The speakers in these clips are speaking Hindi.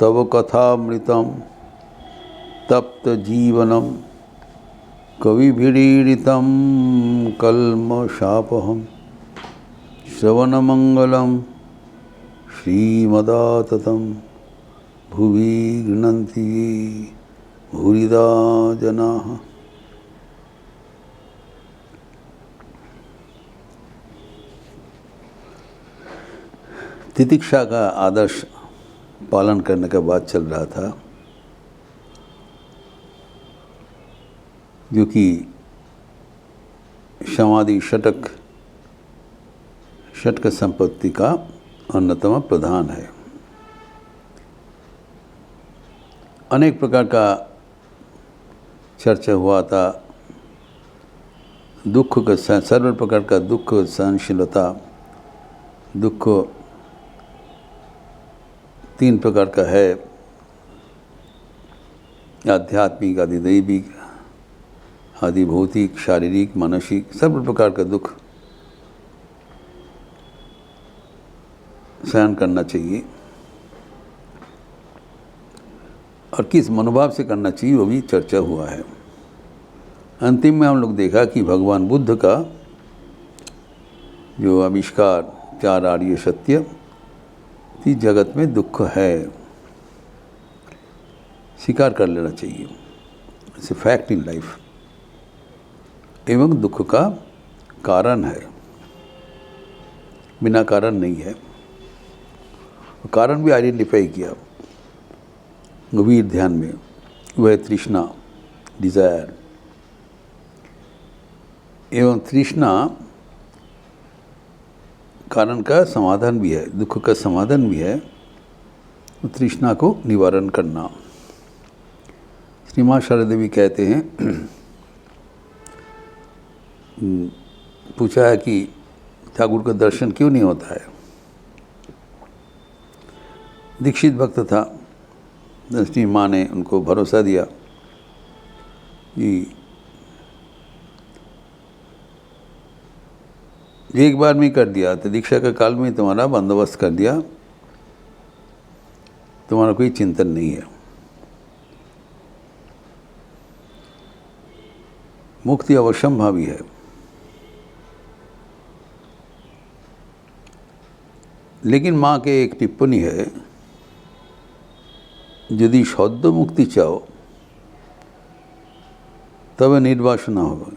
तव कथामृतं तप्त जीवनम कविभिरीडितं कल्मषापहं श्रवणमंगलं श्रीमदाततं भुवि गृह्णन्ति भूरिदा जनाः। तितिक्षा का आदर्श पालन करने का बात चल रहा था, जो कि समाधि षटक संपत्ति का अन्यतम प्रधान है। अनेक प्रकार का चर्चा हुआ था। दुख का सर्व प्रकार का दुख सहनशीलता, दुख 3 प्रकार का है, आध्यात्मिक, आदिदैविक, आदि भौतिक, शारीरिक, मानसिक, सब प्रकार का दुख सहन करना चाहिए और किस मनोभाव से करना चाहिए वो भी चर्चा हुआ है। अंतिम में हम लोग देखा कि भगवान बुद्ध का जो आविष्कार 4 आर्य सत्य, इस जगत में दुख है, स्वीकार कर लेना चाहिए, it's a fact in life, एवं दुख का कारण है, बिना कारण नहीं है। कारण भी आइडेंटिफाई किया गंभीर ध्यान में, वह तृष्णा, डिज़ायर, एवं तृष्णा कारण का समाधान भी है, दुख का समाधान भी है, तो तृष्णा को निवारण करना। श्री मां शारदा देवी कहते हैं, पूछा है कि ठाकुर का दर्शन क्यों नहीं होता है। दीक्षित भक्त था, श्री माँ ने उनको भरोसा दिया कि एक बार में कर दिया तो दीक्षा का काल में तुम्हारा बंदोबस्त कर दिया, तुम्हारा कोई चिंतन नहीं है। मुक्ति अवश्यंभावी है। लेकिन माँ के एक टिप्पणी है, यदि सद्य मुक्ति चाहो तबे निर्वासना হবে,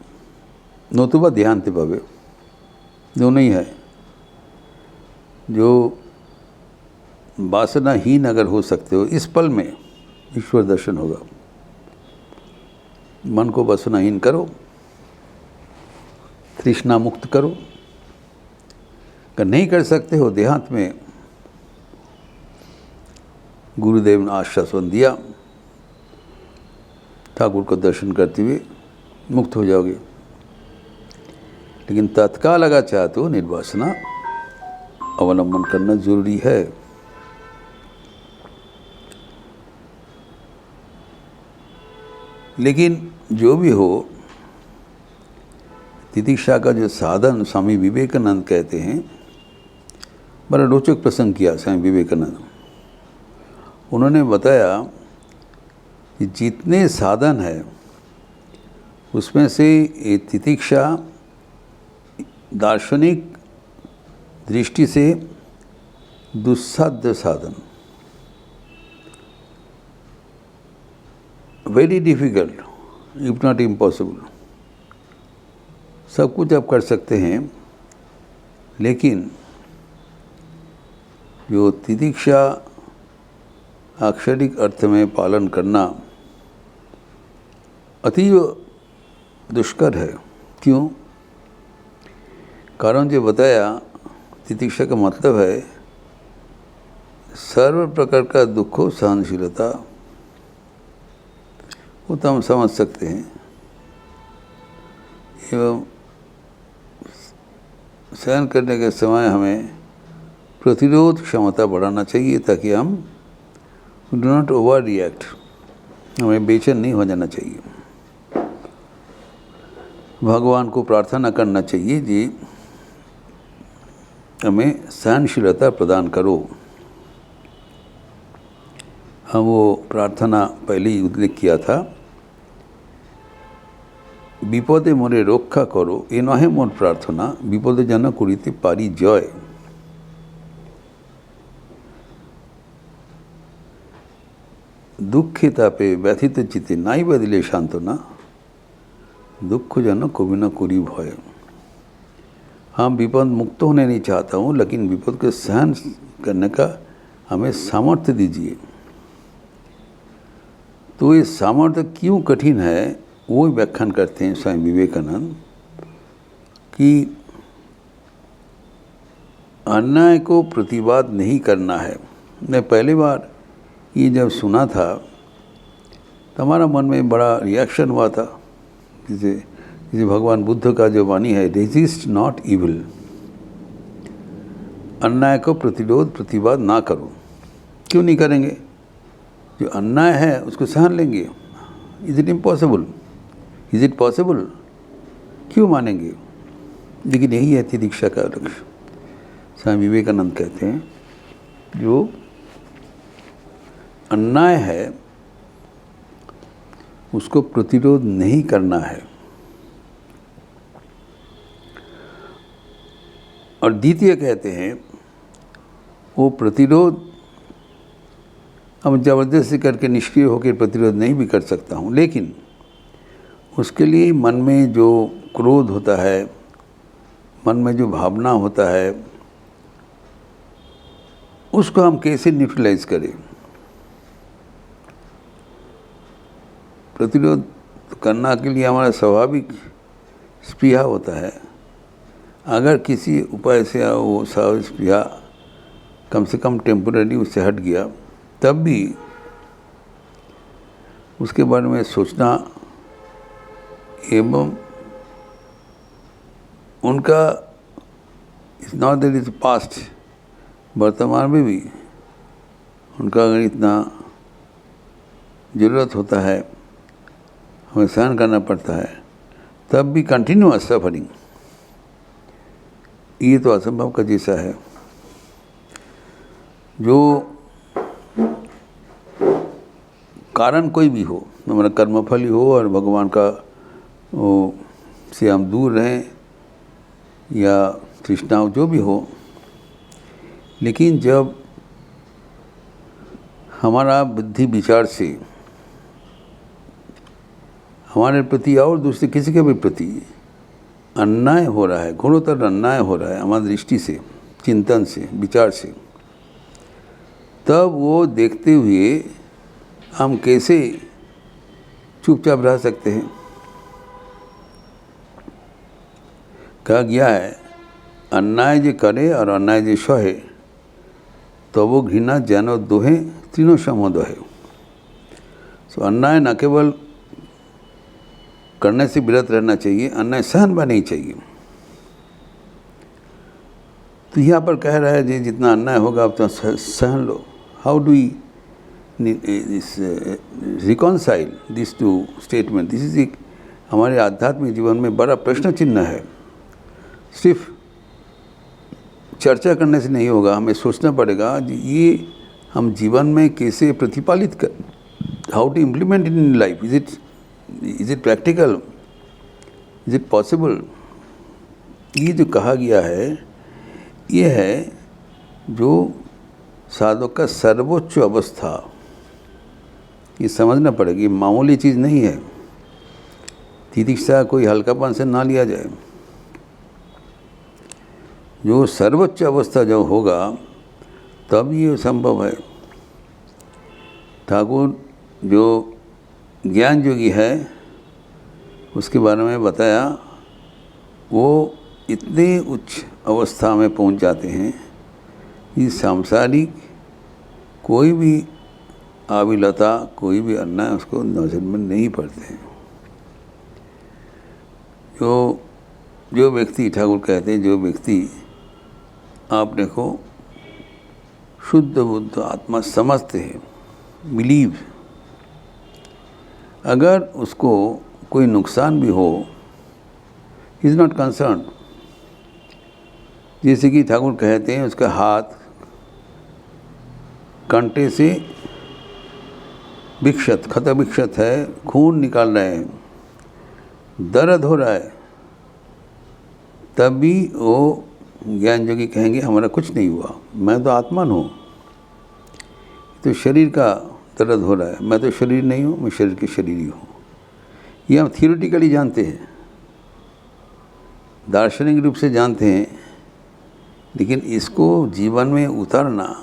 नतुबा ध्यानते पावे। दोनों ही है। जो वासनाहीन अगर हो सकते हो, इस पल में ईश्वर दर्शन होगा। मन को वासनाहीन करो, तृष्णा मुक्त करो। अगर नहीं कर सकते हो, देहांत में गुरुदेव ने आश्वासन दिया, ठाकुर को दर्शन करते हुए मुक्त हो जाओगे। लेकिन तत्काल अगर चाहते हो निर्वासना अवलंबन करना जरूरी है। लेकिन जो भी हो, तितिक्षा का जो साधन स्वामी विवेकानंद कहते हैं, बड़ा रोचक प्रसंग किया स्वामी विवेकानंद। उन्होंने बताया कि जितने साधन है उसमें से ये तितिक्षा दार्शनिक दृष्टि से दुस्साध्य साधन, very difficult if not impossible. सब कुछ आप कर सकते हैं, लेकिन जो तितिक्षा अक्षरिक अर्थ में पालन करना अतीव दुष्कर है। क्यों? कारण जो बताया, तितिक्षा का मतलब है सर्व प्रकार का दुख सहनशीलता। वो तो हम समझ सकते हैं। एवं सहन करने के समय हमें प्रतिरोध क्षमता बढ़ाना चाहिए, ताकि हम डू नॉट ओवर रिएक्ट, हमें बेचैन नहीं हो जाना चाहिए। भगवान को प्रार्थना करना चाहिए जी हमें सहनशीलता प्रदान करो। हम वो प्रार्थना पहले ही उल्लेख किया था, विपदे मोरे रक्षा करो ए नहे मोर प्रार्थना विपदे जेन करिते पारी जय। दुखे तापे व्यथित चिते नाई बदिले सांत्वना दुख जेन कभी न करी भय। हम विपद मुक्त होने नहीं चाहता हूँ, लेकिन विपद को सहन करने का हमें सामर्थ्य दीजिए। तो ये सामर्थ्य क्यों कठिन है वो व्याख्यान करते हैं स्वामी विवेकानंद कि अन्याय को प्रतिवाद नहीं करना है। मैं पहली बार ये जब सुना था तो हमारा मन में बड़ा रिएक्शन हुआ था, जैसे भगवान बुद्ध का जो वाणी है, रेजिस्ट नॉट इविल, अन्याय को प्रतिवाद ना करो। क्यों नहीं करेंगे? जो अन्याय है उसको सहन लेंगे। Is it impossible? Is it possible? क्यों मानेंगे? लेकिन यही है तितिक्षा का लक्ष्य। स्वामी विवेकानंद कहते हैं जो अन्याय है उसको प्रतिरोध नहीं करना है। और द्वितीय कहते हैं वो प्रतिरोध हम जबरदस्ती करके निष्क्रिय होकर प्रतिरोध नहीं भी कर सकता हूँ, लेकिन उसके लिए मन में जो क्रोध होता है, मन में जो भावना होता है, उसको हम कैसे न्यूट्रलाइज करें। प्रतिरोध करना के लिए हमारा स्वाभाविक स्पृहा होता है। अगर किसी उपाय से वो स्वाभाविक स्पृहा कम से कम टेम्पोररी उससे हट गया, तब भी उसके बारे में सोचना एवं उनका it's not that is past, वर्तमान में भी उनका अगर इतना ज़रूरत होता है, हमें सहन करना पड़ता है, तब भी कंटिन्यूअस सफरिंग, ये तो असंभव का जैसा है। जो कारण कोई भी हो, हमारा कर्मफल ही हो और भगवान का से हम दूर रहें या तृष्णाओं जो भी हो, लेकिन जब हमारा बुद्धि विचार से हमारे प्रति और दूसरे किसी के भी प्रति अन्याय हो रहा है, घोरोतर अन्याय हो रहा है हमारी दृष्टि से, चिंतन से, विचार से, तब वो देखते हुए हम कैसे चुपचाप रह सकते हैं। कहा गया है अन्याय जे करे और अन्याय जे सहे तो वो घृणा जैनो दोहे तीनों समो दोहे। सो अन्याय न केवल करने से विरत रहना चाहिए, अन्याय सहन भी नहीं चाहिए। तो यहाँ पर कह रहा है जी जितना अन्याय होगा उतना सहन लो। How do we reconcile this two statement? This is एक हमारे आध्यात्मिक जीवन में बड़ा प्रश्न चिन्ह है। सिर्फ चर्चा करने से नहीं होगा, हमें सोचना पड़ेगा ये हम जीवन में कैसे प्रतिपालित कर, how to implement in life. Is it practical? Is it possible? ये जो कहा गया है ये है जो साधक का सर्वोच्च अवस्था। ये समझना पड़ेगी, मामूली चीज़ नहीं है। तितिक्षा कोई हल्कापन से ना लिया जाए। जो सर्वोच्च अवस्था जब होगा तब ये संभव है। ठाकुर जो ज्ञान योगी है उसके बारे में बताया, वो इतने उच्च अवस्था में पहुंच जाते हैं कि सांसारिक कोई भी आविलता, कोई भी अन्याय उसको नजर में नहीं पड़ते हैं। जो व्यक्ति, ठाकुर कहते हैं, जो व्यक्ति आप देखो शुद्ध बुद्ध आत्मा समझते हैं, बिलीव, अगर उसको कोई नुकसान भी हो, इज़ नॉट कंसर्न। जैसे कि ठाकुर कहते हैं उसका हाथ कांटे से विक्षत, क्षत विक्षत है, खून निकाल रहे हैं, दर्द हो रहा है, तब भी वो ज्ञान योगी कहेंगे हमारा कुछ नहीं हुआ, मैं तो आत्मन हूँ, तो शरीर का दर्द हो रहा है, मैं तो शरीर नहीं हूँ, मैं शरीर के शरीर ही हूँ। ये हम थियोरेटिकली जानते हैं, दार्शनिक रूप से जानते हैं, लेकिन इसको जीवन में उतारना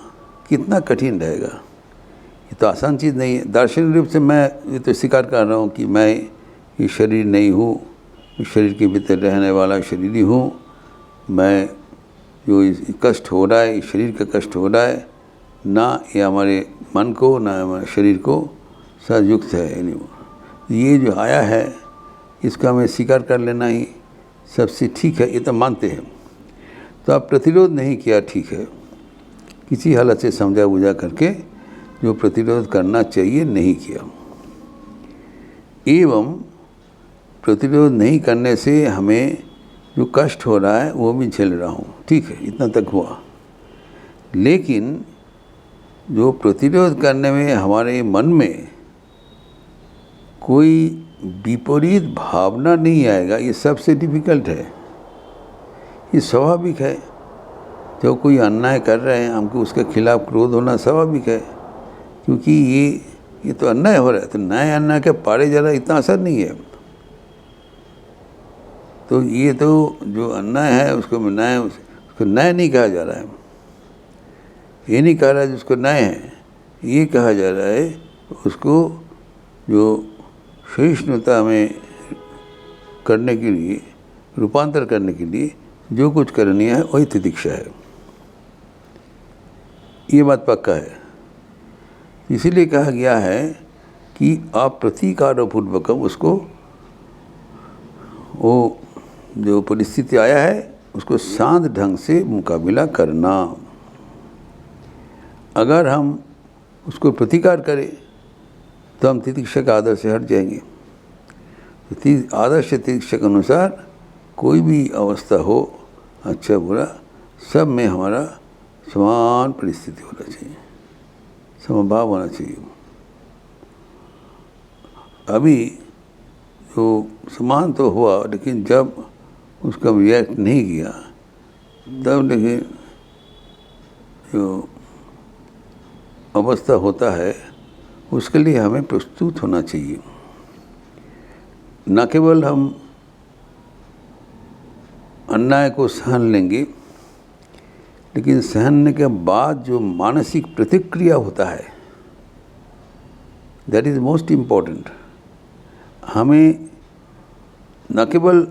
कितना कठिन रहेगा। ये तो आसान चीज़ नहीं है। दार्शनिक रूप से मैं ये तो स्वीकार कर रहा हूँ कि मैं ये शरीर नहीं हूँ, शरीर के भीतर रहने वाला शरीर ही हूँ, मैं जो कष्ट हो रहा है, शरीर का कष्ट हो रहा है, ना ये हमारे मन को ना हमारे शरीर को सयुक्त है। ये जो आया है इसका हमें स्वीकार कर लेना ही सबसे ठीक है, ये तो मानते हैं। तो आप प्रतिरोध नहीं किया, ठीक है, किसी हालत से समझा बुझा करके जो प्रतिरोध करना चाहिए नहीं किया, एवं प्रतिरोध नहीं करने से हमें जो कष्ट हो रहा है वो भी झेल रहा हूँ, ठीक है, इतना तक हुआ। लेकिन जो प्रतिरोध करने में हमारे मन में कोई विपरीत भावना नहीं आएगा, ये सबसे डिफ़िकल्ट है। ये स्वाभाविक है, जो कोई अन्याय कर रहे हैं हमको उसके खिलाफ क्रोध होना स्वाभाविक है, क्योंकि ये तो अन्याय हो रहा है, तो नए अन्याय के पारे जा रहा है, इतना असर नहीं है। तो ये तो जो अन्याय है उसको न्याय नहीं कहा जा रहा है, ये नहीं कहा रहा है जिसको न्याय है, ये कहा जा रहा है उसको जो सहिष्णुता में करने के लिए, रूपांतर करने के लिए जो कुछ करनी है वही तितिक्षा है। ये बात पक्का है। इसीलिए कहा गया है कि आप प्रतीकारोपूर्वकम उसको, वो जो परिस्थिति आया है उसको शांत ढंग से मुकाबला करना। अगर हम उसको प्रतिकार करें तो हम तितिक्षा के आदर्श से हट जाएंगे। तो आदर्श तितिक्षा के अनुसार कोई भी अवस्था हो, अच्छा बुरा, सब में हमारा समान परिस्थिति होना चाहिए, समभाव होना चाहिए। अभी तो समान तो हुआ, लेकिन जब उसका रिएक्ट नहीं किया तब लेकिन जो अवस्था होता है उसके लिए हमें प्रस्तुत होना चाहिए। न केवल हम अन्याय को सहन लेंगे, लेकिन सहनने के बाद जो मानसिक प्रतिक्रिया होता है, दैट इज़ मोस्ट इम्पॉर्टेंट। हमें न केवल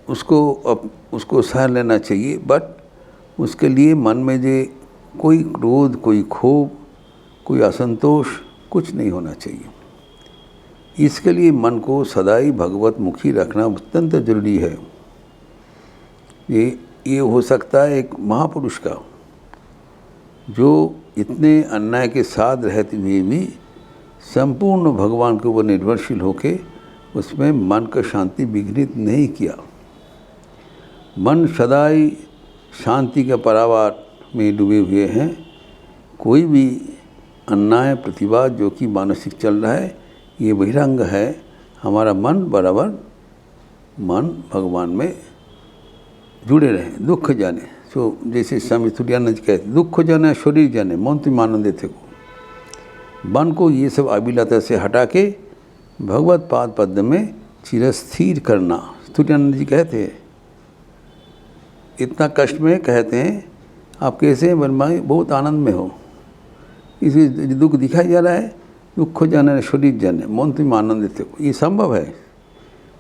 उसको सहन लेना चाहिए, बट उसके लिए मन में जो कोई क्रोध, कोई क्षोभ, कोई असंतोष कुछ नहीं होना चाहिए। इसके लिए मन को सदाई भगवत मुखी रखना अत्यंत जरूरी है। ये हो सकता है एक महापुरुष का, जो इतने अन्याय के साथ रहते हुए भी संपूर्ण भगवान के ऊपर निर्भरशील होके उसमें मन का शांति विघ्नित नहीं किया। मन सदाई शांति के परावार में डूबे हुए हैं। कोई भी अन्याय प्रतिवाद जो कि मानसिक चल रहा है, ये बहिरंग है। हमारा मन बराबर मन भगवान में जुड़े रहें। दुख जाने, सो जैसे स्वामी तुरानंद जी कहते, दुख जाने शरीर जाने मन तुम आनंदे थे को। मन को ये सब अभिलाषा से हटा के भगवत पाद पद्म में चिरस्थिर करना। तुरानंद जी कहते हैं, इतना कष्ट में कहते हैं आप कैसे हैं बनमाई, बहुत आनंद में हो, इसी दुख दिखाई जा रहा है, दुख जाने शरीर जाने मन तुम आनंद थे को। ये संभव है,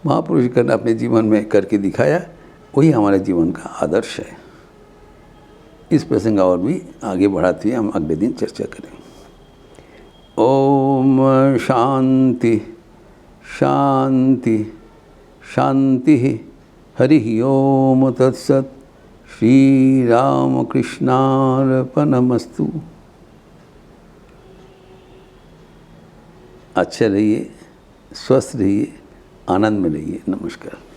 महापुरुष ने अपने जीवन में करके दिखाया, वही हमारे जीवन का आदर्श है। इस प्रसंग और भी आगे बढ़ाते हुए हम अगले दिन चर्चा करेंगे। ओम शांति शांति शांति। हरि ओम तत्सत। श्री राम कृष्णार्पणमस्तु। अच्छे रहिए, स्वस्थ रहिए, आनंद में रहिए। नमस्कार।